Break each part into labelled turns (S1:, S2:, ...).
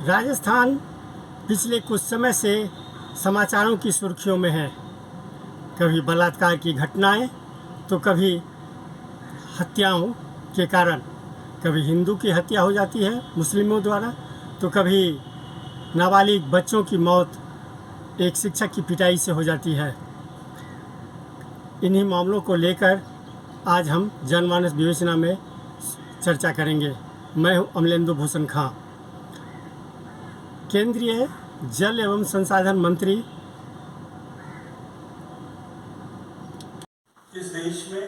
S1: राजस्थान पिछले कुछ समय से समाचारों की सुर्खियों में है। कभी बलात्कार की घटनाएं, तो कभी हत्याओं के कारण, कभी हिंदू की हत्या हो जाती है मुस्लिमों द्वारा, तो कभी नाबालिग बच्चों की मौत एक शिक्षक की पिटाई से हो जाती है। इन्हीं मामलों को लेकर आज हम जनमानस विवेचना में चर्चा करेंगे। मैं हूं अमलेंदु भूषण खां। केंद्रीय जल एवं संसाधन मंत्री
S2: इस देश में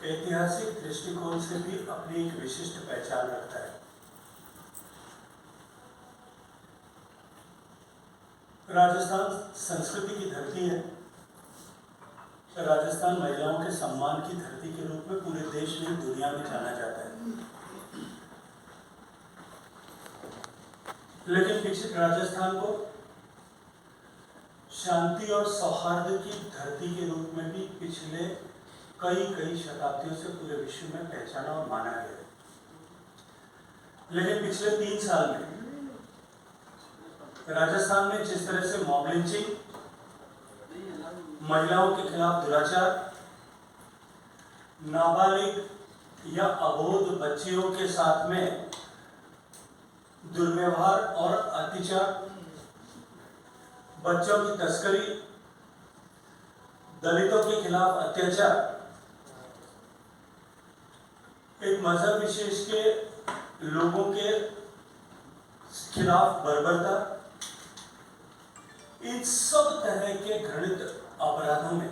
S2: ऐतिहासिक दृष्टिकोण से भी अपनी एक विशिष्ट पहचान रखता है। राजस्थान संस्कृति की धरती है। राजस्थान महिलाओं के सम्मान की धरती के रूप में पूरे देश में, दुनिया में जाना जाता है। लेकिन पिछले राजस्थान को शांति और सौहार्द की धरती के रूप में भी पिछले कई शताब्दियों से पूरे विश्व में पहचाना और माना गया है। लेकिन पिछले 3 साल में राजस्थान में जिस तरह से मॉब लिंचिंग, महिलाओं के खिलाफ दुराचार, नाबालिग या अबोध बच्चियों के साथ में दुर्व्यवहार और अत्याचार, बच्चों की तस्करी, दलितों के खिलाफ अत्याचार, एक मजहब विशेष के लोगों के खिलाफ बर्बरता, इन सब तरह के घृणित अपराधों में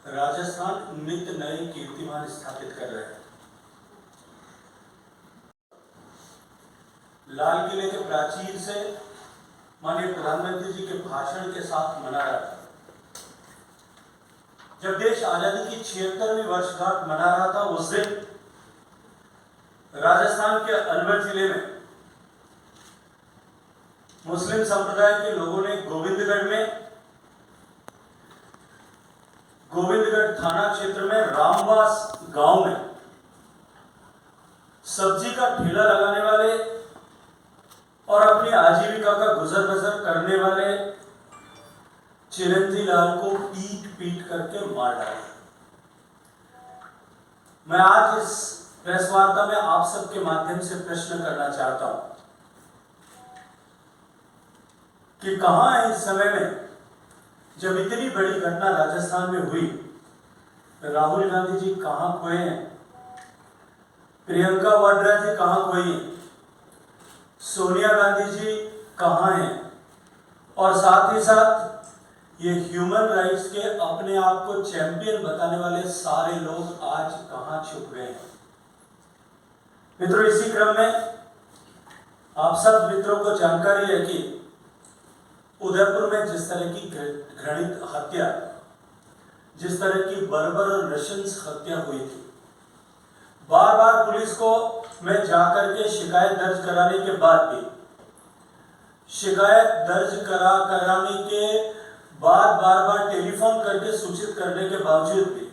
S2: राजस्थान नित्य नए कीर्तिमान स्थापित कर रहा है। लाल किले के प्राचीर से माननीय प्रधानमंत्री जी के भाषण के साथ मना रहा था। जब देश आजादी की 76वीं वर्षगांठ मना रहा था, उस दिन राजस्थान के अलवर जिले में मुस्लिम संप्रदाय के लोगों ने गोविंदगढ़ थाना क्षेत्र में रामवास गांव में सब्जी का ठेला लगाने वाले और अपनी आजीविका का गुजर बसर करने वाले चिरंजी लाल को पीट करके मार डाला। मैं आज इस प्रेस वार्ता में आप सबके माध्यम से प्रश्न करना चाहता हूं कि कहां है इस समय में, जब इतनी बड़ी घटना राजस्थान में हुई, राहुल गांधी जी कहां खोए हैं, प्रियंका वाड्रा जी कहां खोई हैं, सोनिया गांधी जी कहां हैं, और साथ ही साथ ये ह्यूमन राइट्स के अपने आप को चैंपियन बताने वाले सारे लोग आज कहां छुप गए हैं। मित्रों, इसी क्रम में आप सब मित्रों को जानकारी है कि उदयपुर में जिस तरह की घृणित हत्या, जिस तरह की बर्बर और नृशंस हत्या हुई थी, बार बार पुलिस को में जाकर के शिकायत दर्ज कराने के बाद भी, बार बार टेलीफोन करके सूचित करने के बावजूद भी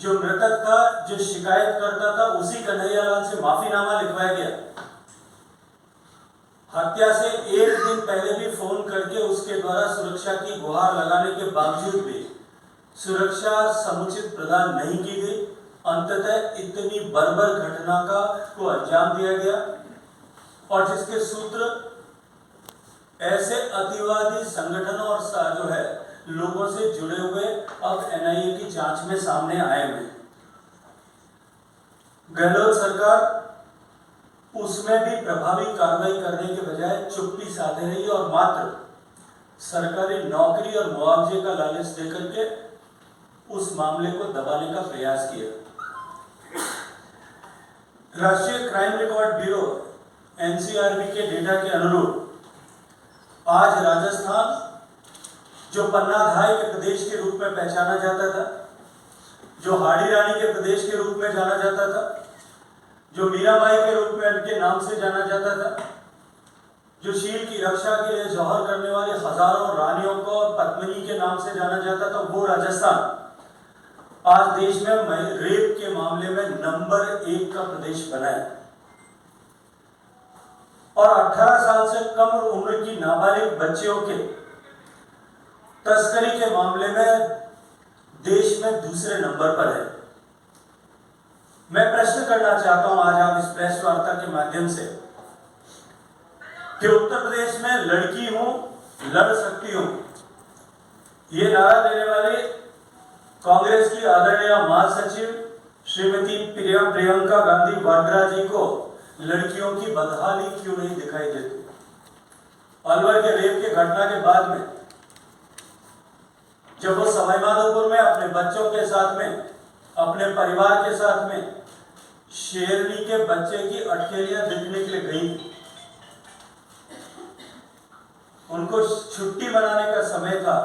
S2: जो मृतक था, जो शिकायत करता था, उसी कन्हैयालाल से माफीनामा लिखवाया गया। हत्या से 1 दिन पहले भी फोन करके उसके द्वारा सुरक्षा की गुहार लगाने के बावजूद भी सुरक्षा समुचित प्रदान नहीं की गई। अंततः इतनी बर्बर घटना को अंजाम दिया गया, और जिसके सूत्र ऐसे अतिवादी संगठनों और जो है लोगों से जुड़े हुए अब एनआईए की जांच में सामने आए हुए। गहलोत सरकार उसमें भी प्रभावी कार्रवाई करने के बजाय चुप्पी साधे रही और मात्र सरकारी नौकरी और मुआवजे का लालच देकर के उस मामले को दबाने का प्रयास किया। राष्ट्रीय क्राइम रिकॉर्ड ब्यूरो एनसीआरबी के डेटा के अनुरूप आज राजस्थान, जो पन्नाधाय के प्रदेश के रूप में पहचाना जाता था, जो हाड़ी रानी के प्रदेश के रूप में जाना जाता था, जो मीराबाई के रूप में उनके नाम से जाना जाता था, जो शील की रक्षा के लिए जौहर करने वाले हजारों रानियों को पद्मिनी के नाम से जाना जाता था, वो राजस्थान आज देश में रेप के मामले में नंबर 1 का प्रदेश बना है। और 18 साल से कम उम्र की नाबालिग बच्चियों के तस्करी के मामले में देश में दूसरे नंबर पर है। मैं प्रश्न करना चाहता हूं आज आप इस प्रेस वार्ता के माध्यम से कि उत्तर प्रदेश में लड़की हूं, लड़ सकती हूं, ये नारा देने वाले कांग्रेस की आदरणीय महासचिव श्रीमती प्रियंका गांधी वाड्रा जी को लड़कियों की बदहाली क्यों नहीं दिखाई देती? अलवर के रेप के घटना के बाद में जब वो सवाईमाधोपुर में अपने बच्चों के साथ में, अपने परिवार के साथ में शेरनी के बच्चे की अटकेलियां देखने के लिए गई थी, उनको छुट्टी मनाने का समय था,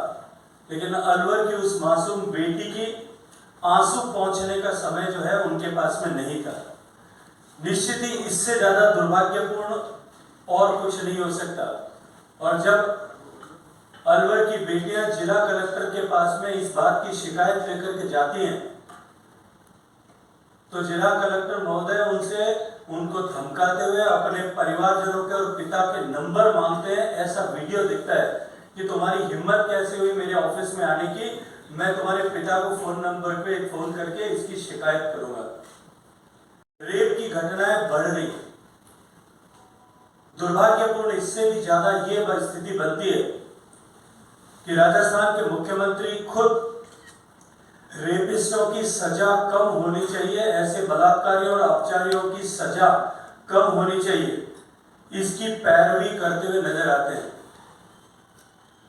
S2: लेकिन अलवर की उस मासूम बेटी की आंसू पहुंचने का समय जो है उनके पास में नहीं था। निश्चित ही इससे ज्यादा दुर्भाग्यपूर्ण और कुछ नहीं हो सकता। और जब अलवर की बेटियां जिला कलेक्टर के पास में इस बात की शिकायत लेकर के जाती हैं, तो जिला कलेक्टर महोदय उनको धमकाते हुए अपने परिवारजनों के और पिता के नंबर मांगते हैं। ऐसा वीडियो दिखता है कि तुम्हारी हिम्मत कैसे हुई मेरे ऑफिस में आने की, मैं तुम्हारे पिता को फोन नंबर पे फोन करके इसकी शिकायत करूंगा। रेप की घटनाएं बढ़ रही, दुर्भाग्यपूर्ण इससे भी ज्यादा ये स्थिति बनती है कि राजस्थान के मुख्यमंत्री खुद रेपिस्टों की सजा कम होनी चाहिए, ऐसे बलात्कारियों और अपचारियों की सजा कम होनी चाहिए, इसकी पैरवी करते हुए नजर आते हैं।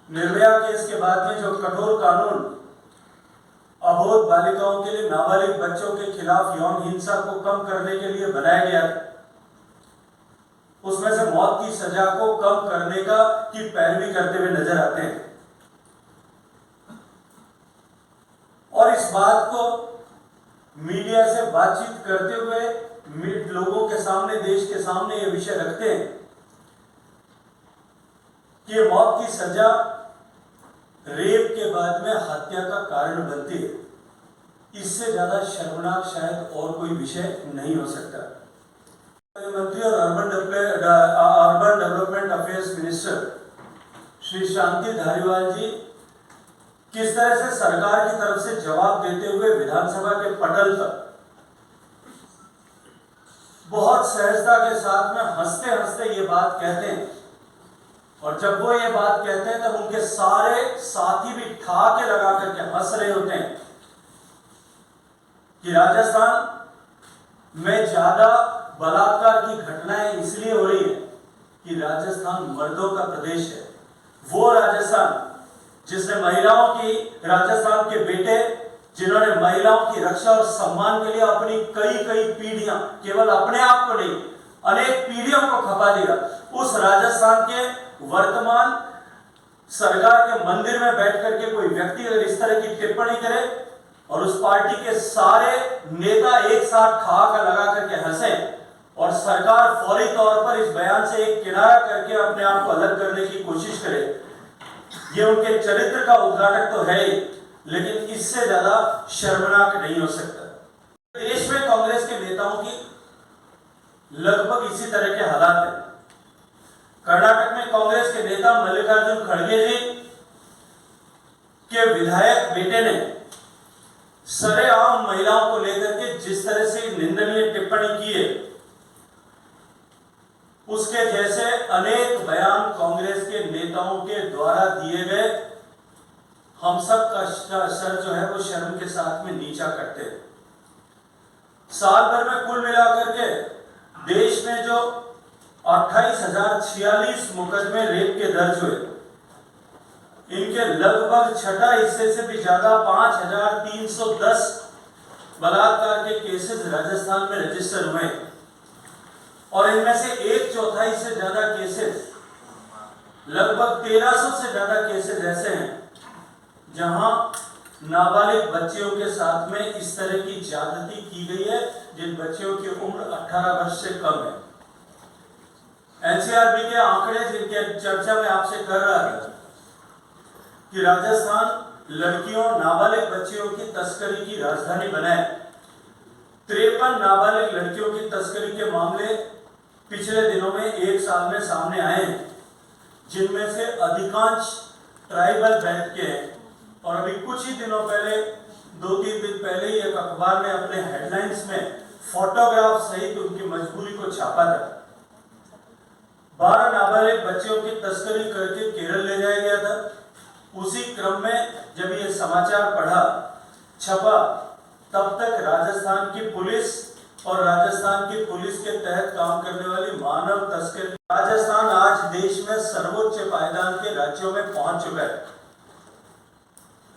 S2: निर्भया केस के बाद में जो कठोर कानून अबोध बालिकाओं के लिए, नाबालिग बच्चों के खिलाफ यौन हिंसा को कम करने के लिए बनाया गया था, उसमें से मौत की सजा को कम करने की पैरवी करते हुए नजर आते हैं। और इस बात को मीडिया से बातचीत करते हुए लोगों के सामने, देश के सामने ये विषय रखते हैं कि ये मौत की सजा रेप के बाद में हत्या का कारण बनती है। इससे ज्यादा शर्मनाक शायद और कोई विषय नहीं हो सकता। मंत्री और urban development affairs minister Shri Shanti Dhariwal ji किस तरह से सरकार की तरफ से जवाब देते हुए विधानसभा के पटल पर बहुत सहजता के साथ में हंसते हंसते ये बात कहते हैं, और जब वो ये बात कहते हैं तब उनके सारे साथी भी ठहाके लगा करके हंस रहे होते हैं कि राजस्थान में ज्यादा बलात्कार की घटनाएं इसलिए हो रही है कि राजस्थान मर्दों का प्रदेश है। वो राजस्थान जिसने महिलाओं की, राजस्थान के बेटे जिन्होंने महिलाओं की रक्षा और सम्मान के लिए अपनी कई कई पीढ़ियां, केवल अपने आप को नहीं अनेक पीढ़ियों को खपा दिया, उस राजस्थान के वर्तमान सरकार के मंदिर में बैठ करके कोई व्यक्ति अगर इस तरह की टिप्पणी करे और उस पार्टी के सारे नेता एक साथ ठहाका लगा करके हंसे और सरकार फौरी तौर पर इस बयान से एक किनारा करके अपने आप को अलग करने की कोशिश करे, ये उनके चरित्र का उद्घाटक तो है ही, लेकिन इससे ज्यादा शर्मनाक नहीं हो सकता। देश में कांग्रेस के नेताओं की लगभग इसी तरह के हालात हैं। कर्नाटक में कांग्रेस के नेता मल्लिकार्जुन खड़गे जी के विधायक बेटे ने सरेआम महिलाओं को लेकर के जिस तरह से निंदनीय टिप्पणी की है, उसके जैसे अनेक बयान कांग्रेस के नेताओं के द्वारा दिए गए हम सब का सर जो है वो शर्म के साथ में नीचा करते हैं। साल भर में कुल मिलाकर के देश में जो 28,046 मुकदमे रेप के दर्ज हुए, इनके लगभग छठा हिस्से से भी ज्यादा 5,310 बलात्कार के केसेस राजस्थान में रजिस्टर हुए और इनमें से 1/4 से ज्यादा केसेस, लगभग 1300 से ज्यादा केसेस ऐसे हैं जहां नाबालिग बच्चियों के साथ में इस तरह की ज्यादती की गई है जिन बच्चियों की उम्र 18 वर्ष से कम है। एनसीआरबी के आंकड़े जिनके चर्चा में आपसे कर रहा था कि राजस्थान लड़कियों, नाबालिग बच्चियों की तस्करी की राजधानी बना है। 53 नाबालिग लड़कियों की तस्करी के मामले पिछले दिनों में एक साल में सामने आए हैं, जिनमें से अधिकांश ट्राइबल बेल्ट के हैं। और अभी कुछ ही दिनों पहले, 2-3 दिन पहले ही एक अखबार ने अपने हेडलाइंस में फोटोग्राफ सहित उनकी मजबूरी को छापा था। 12 नाबालिग बच्चों की तस्करी करके केरल ले जाया गया था। उसी क्रम में जब ये समाचार पढ़ा, छपा, तब तक राजस्थान की पुलिस और राजस्थान की पुलिस के तहत काम करने वाली मानव तस्करी, राजस्थान आज देश में सर्वोच्च पायदान के राज्यों में पहुंच चुका है।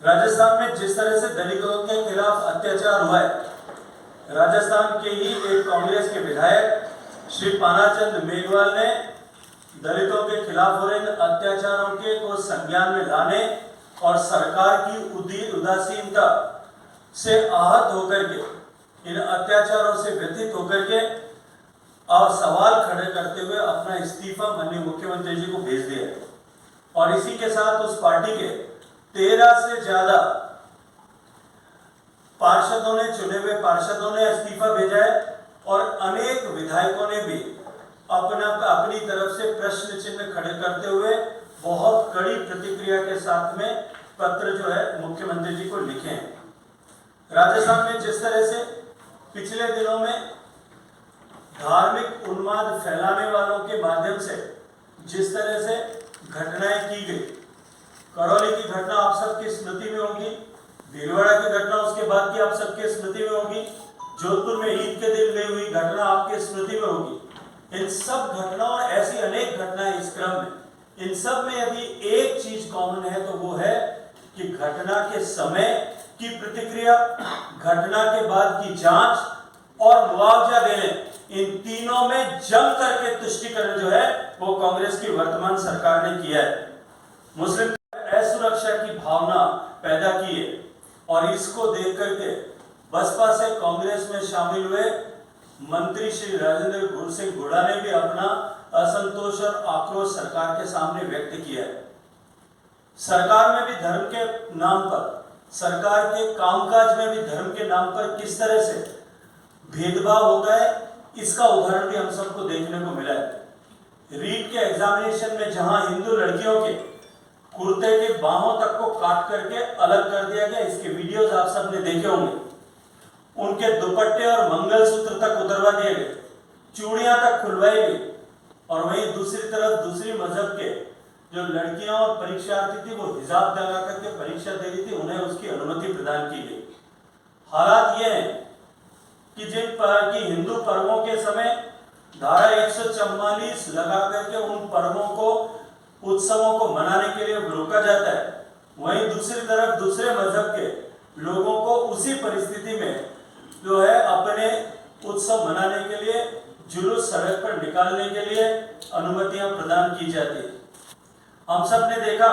S2: राजस्थान में जिस तरह से दलितों के खिलाफ अत्याचार हुआ है, राजस्थान के ही एक कांग्रेस के विधायक श्री पानाचंद मेघवाल ने दलितों के खिलाफ हो रहे अत्याचारों के को संज्ञान में लाने और सरकार की उदासीनता से आहत होकर के, इन अत्याचारों से व्यथित होकर के और सवाल खड़े करते हुए अपना इस्तीफा माननीय मुख्यमंत्री जी को भेज दिया। और इसी के साथ उस पार्टी के 13 से ज्यादा पार्षदों ने, चुने हुए पार्षदों ने इस्तीफा भेजा है और अनेक विधायकों ने भी अपनी तरफ से प्रश्न चिन्ह खड़े करते हुए बहुत कड़ी प्रतिक्रिया के साथ में पत्र जो है मुख्यमंत्री जी को लिखे हैं। राजस्थान में जिस तरह से पिछले दिनों में धार्मिक उन्माद फैलाने वालों के माध्यम से जिस तरह से घटनाएं की गई, करौली की घटना आप सबकी स्मृति में होगी, भीलवाड़ा की घटना उसके बाद की आप सबके स्मृति में होगी, जोधपुर में ईद के दिन में हुई घटना आपके स्मृति में होगी। इन सब घटनाओं और ऐसी अनेक घटनाएं इस क्रम में, इन सब में यदि एक चीज कॉमन है तो वो है कि घटना के समय की प्रतिक्रिया, घटना के बाद की जांच और मुआवजा देने, इन तीनों में जम करके तुष्टिकरण जो है वो कांग्रेस की वर्तमान सरकार ने किया है। मुस्लिम असुरक्षा की भावना पैदा की है और इसको देख करके बसपा से कांग्रेस में शामिल हुए मंत्री श्री राजेंद्र गुरसिंह गुड़ा ने भी अपना असंतोष और आक्रोश सरकार के सामने व्यक्त किया है। सरकार में भी धर्म के नाम पर, सरकार के कामकाज में भी धर्म के नाम पर किस तरह से भेदभाव होता है, इसका उदाहरण भी हम सबको देखने को मिला है। रीट के एग्जामिनेशन में जहां हिंदू लड़कियों के कुर्ते के बाहों तक को काट करके अलग कर दिया गया, इसके वीडियोस आप सबने देखे होंगे। उनके दुपट्टे और मंगलसूत्र तक उतरवा दिए गए, चूड़ियां तक खुलवाई गई। और वहीं दूसरी तरफ दूसरी मजहब के जो लड़कियां और परीक्षार्थी थी वो हिजाब लगा करके परीक्षा दे रही थी, उन्हें उसकी अनुमति प्रदान की गई। हालात ये हैं कि जिन हिंदू पर्वों के समय धारा 144 लगा करके उन पर्वों को, उत्सवों को मनाने के लिए रोका जाता है, वहीं दूसरी तरफ दूसरे मजहब के लोगों को उसी परिस्थिति में जो है अपने उत्सव मनाने के लिए, जुलूस सड़क पर निकालने के लिए अनुमतियां प्रदान की जाती है। हम सब ने देखा,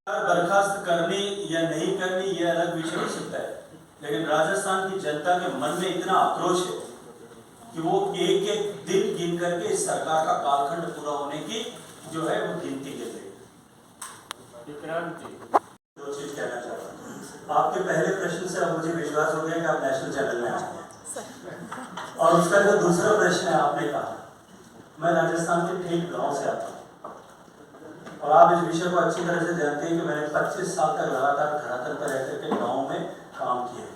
S2: बर्खास्त करनी या नहीं करनी यह अलग विषय हो सकता है, लेकिन राजस्थान की जनता के मन में इतना आक्रोश है कि वो एक एक दिन गिन करके इस सरकार का कालखंड पूरा होने की जो है वो गिनती कर रही है। दो चीज कहना चाहता हूँ। आपके पहले प्रश्न से अब मुझे विश्वास हो गया कि आप नेशनल चैनल में आए हैं। और उसका जो दूसरा प्रश्न है, आपने कहा मैं राजस्थान के ठीक गांव से आता हूँ और आप इस विषय को अच्छी तरह से जानते हैं कि मैंने 25 साल तक लगातार धरातल पर रहकर के गाँव में काम किया।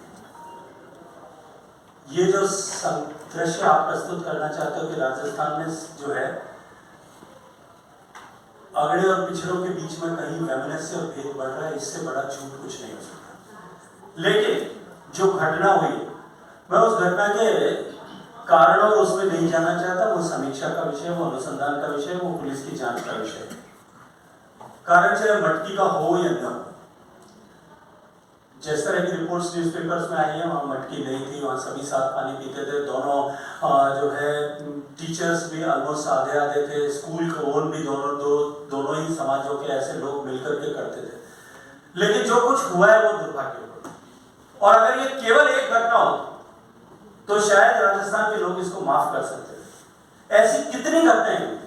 S2: ये जो दृश्य आप प्रस्तुत करना चाहते हो कि राजस्थान में जो है अगड़े और पिछड़ों के बीच में कहीं वैमनस्य और भेद बढ़ रहा है, इससे बड़ा झूठ कुछ नहीं हो सकता। लेकिन जो घटना हुई, मैं उस घटना के कारण और उसमें नहीं जाना चाहता, वो समीक्षा का विषय, वो अनुसंधान का विषय, वो पुलिस की जांच का विषय है। कारण चाहे मटकी का हो या न हो, जिस तरह की रिपोर्ट्स न्यूज़पेपर्स में आई है, वहाँ मटकी नहीं थी, वहाँ सभी साथ पानी पीते थे। दोनों जो है टीचर्स भी ऑलमोस्ट आधे आधे थे, स्कूल का ओन भी दोनों ही समाजों के ऐसे लोग मिलकर के करते थे। लेकिन जो कुछ हुआ है वो दुर्भाग्यपूर्ण, और अगर ये केवल एक घटना हो तो शायद राजस्थान के लोग इसको माफ कर सकते हैं। ऐसी कितनी घटनाएं हुई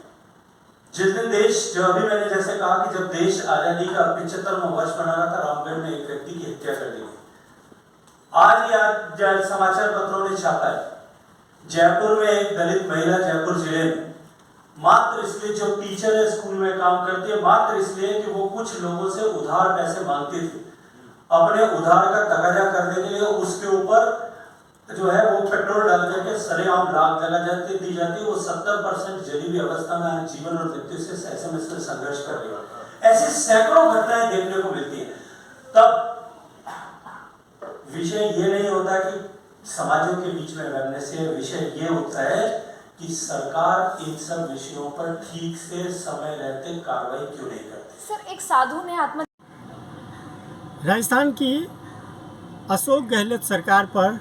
S2: जिस दिन देश, जो अभी मैंने जैसे कहा कि जब देश आजादी का 75वां वर्ष मना रहा था, रामगढ़ में एक व्यक्ति की हत्या कर दी गई। आज समाचार पत्रों ने छापा है जयपुर में एक दलित महिला जयपुर जिले में मात्र इसलिए जो टीचर है स्कूल में काम करती है, मात्र इसलिए कि वो कुछ लोगों से उधार पैसे मांगती थी, अपने उधार का तकाजा करने के लिए उसके ऊपर जो है वो पेट्रोल डाल करके सरेआम लाग दी जाती। वो 70% जली हुई अवस्था में आज जीवन और मृत्यु से SMS में संघर्ष कर रही है। ऐसी सैकड़ों घटनाएं देखने को मिलती है। तब विषय ये नहीं होता कि समाजों के बीच में लड़ने से, विषय ये होता है कि सरकार इन सब विषयों पर ठीक से समय रहते कार्रवाई क्यों नहीं करती।
S3: सर, एक साधु ने
S1: राजस्थान की अशोक गहलोत सरकार पर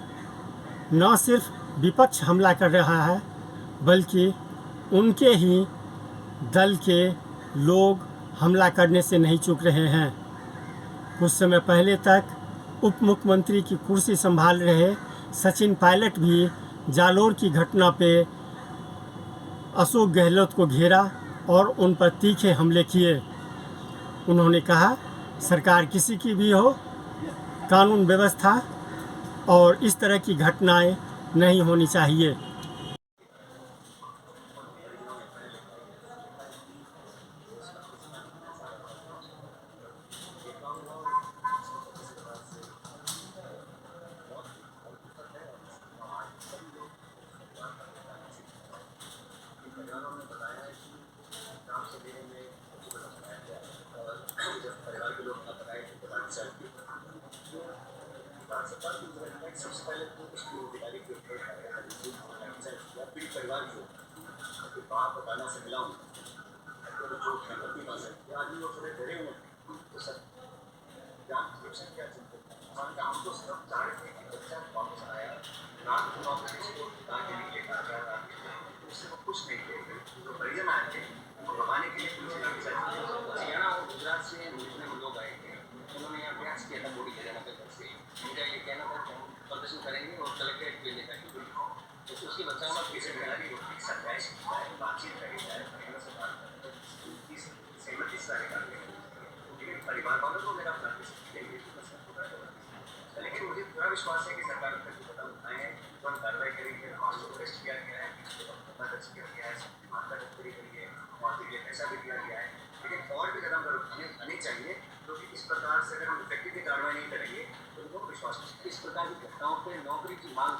S1: न सिर्फ विपक्ष हमला कर रहा है, बल्कि उनके ही दल के लोग हमला करने से नहीं चूक रहे हैं। कुछ समय पहले तक उप मुख्यमंत्री की कुर्सी संभाल रहे सचिन पायलट भी जालोर की घटना पे अशोक गहलोत को घेरा और उन पर तीखे हमले किए। उन्होंने कहा, सरकार किसी की भी हो, कानून व्यवस्था और इस तरह की घटनाएं नहीं होनी चाहिए।
S4: सबसे पहले तो उसकी अधिकारी के ऊपर परिवार को बात बताना से मिलाऊं तो जो गलती ना सकती आदमी वो थोड़े डरे हुए तो सर जान क्या चिंता का हम तो सब चाह रहे थे कि बच्चा वापस आया रात को वापस इसको ताकि निकले का जा रहा उससे वो कुछ नहीं थे तो परिजन आए थे उनको भगाने के लिए पुलिस ने हरियाणा और गुजरात से मिलने में लोग आए थे उन्होंने यहाँ प्रयास किया था मोदी हरियाणा के तरफ से इनका ये कहना था कि हम प्रदर्शन करेंगे और कलेक्ट्रेट पे लेकर तो उसकी बचाव किसी तैयारी सरप्राइज बातचीत करी जाए सहमति सारे लेकिन परिवार वालों को मेरा लेकिन मुझे पूरा विश्वास है कि सरकार कदम उठाए हैं तुरंत कार्रवाई करेंगे मामलों को अरेस्ट किया गया है दर्ज किया गया है करी गई है और के लिए पैसा भी दिया गया है लेकिन और भी कदम उठाने चाहिए क्योंकि इस प्रकार से अगर हम इफेक्टिवली कार्रवाई नहीं करेंगे तो उनको विश्वास इस प्रकार की घटनाओं पर नौकरी की मांग